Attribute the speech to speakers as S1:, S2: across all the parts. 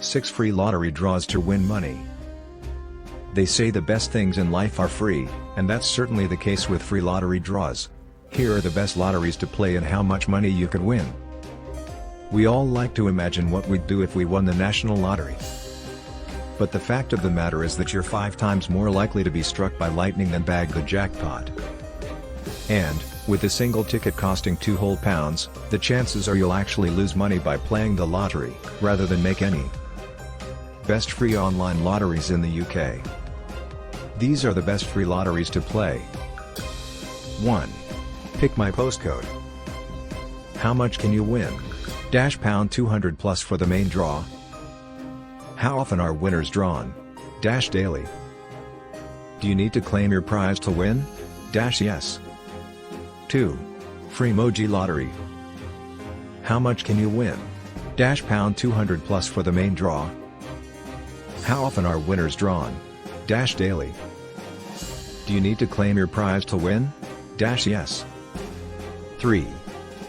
S1: 6 free lottery draws to win money. They say the best things in life are free, and that's certainly the case with free lottery draws. Here are the best lotteries to play and how much money you could win. We all like to imagine what we'd do if we won the national lottery. But the fact of the matter is that you're 5 times more likely to be struck by lightning than bag the jackpot. And, with a single ticket costing £2 whole, the chances are you'll actually lose money by playing the lottery, rather than make any. Best free online lotteries in the UK. These are the best free lotteries to play. 1. Pick my postcode. How much can you win? £200 plus for the main draw. How often are winners drawn? Daily. Do you need to claim your prize to win? Yes. 2. Free emoji lottery. How much can you win? £200 plus for the main draw. How often are winners drawn? Daily. Do you need to claim your prize to win? Yes. 3.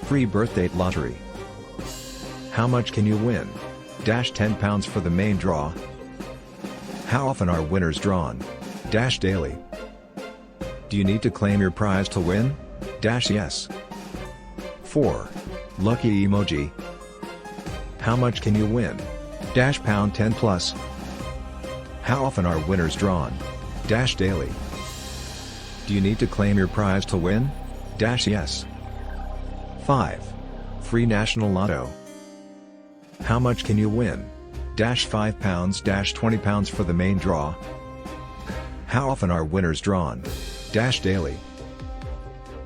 S1: Free birthday lottery. How much can you win? £10 for the main draw. How often are winners drawn? Daily. Do you need to claim your prize to win? Yes. 4. Lucky emoji. How much can you win? £10 plus. How often are winners drawn? Daily. Do you need to claim your prize to win? Yes. 5. Free national lotto. How much can you win? £5, £20 for the main draw. How often are winners drawn? Daily.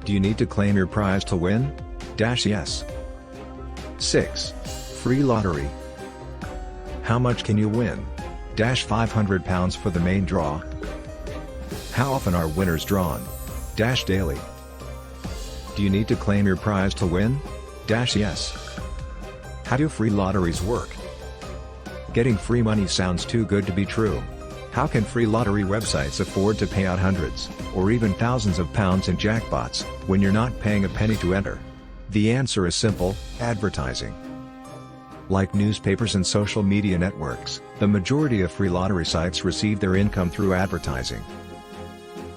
S1: Do you need to claim your prize to win? Yes. 6. Free lottery. How much can you win? £500 for the main draw. How often are winners drawn? Daily. Do you need to claim your prize to win? Yes. How do free lotteries work? Getting free money sounds too good to be true. How can free lottery websites afford to pay out hundreds, or even thousands of pounds in jackpots, when you're not paying a penny to enter? The answer is simple: advertising. Like newspapers and social media networks, the majority of free lottery sites receive their income through advertising.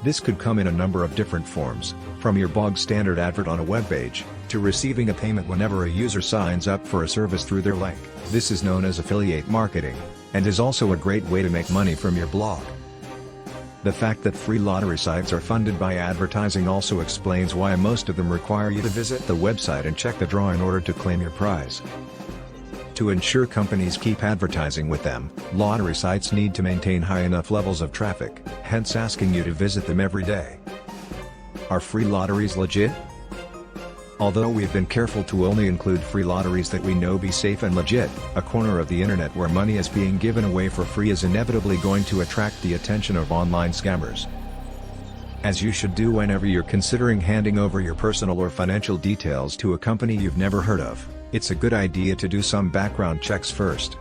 S1: This could come in a number of different forms, from your bog standard advert on a web page, to receiving a payment whenever a user signs up for a service through their link. This is known as affiliate marketing, and is also a great way to make money from your blog. The fact that free lottery sites are funded by advertising also explains why most of them require you to visit the website and check the draw in order to claim your prize. To ensure companies keep advertising with them, lottery sites need to maintain high enough levels of traffic, hence asking you to visit them every day. Are free lotteries legit? Although we've been careful to only include free lotteries that we know be safe and legit, a corner of the internet where money is being given away for free is inevitably going to attract the attention of online scammers. As you should do whenever you're considering handing over your personal or financial details to a company you've never heard of, it's a good idea to do some background checks first.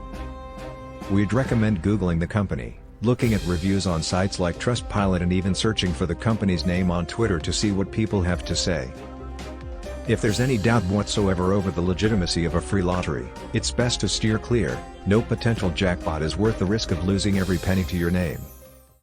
S1: We'd recommend Googling the company, looking at reviews on sites like Trustpilot, and even searching for the company's name on Twitter to see what people have to say. If there's any doubt whatsoever over the legitimacy of a free lottery, it's best to steer clear. No potential jackpot is worth the risk of losing every penny to your name.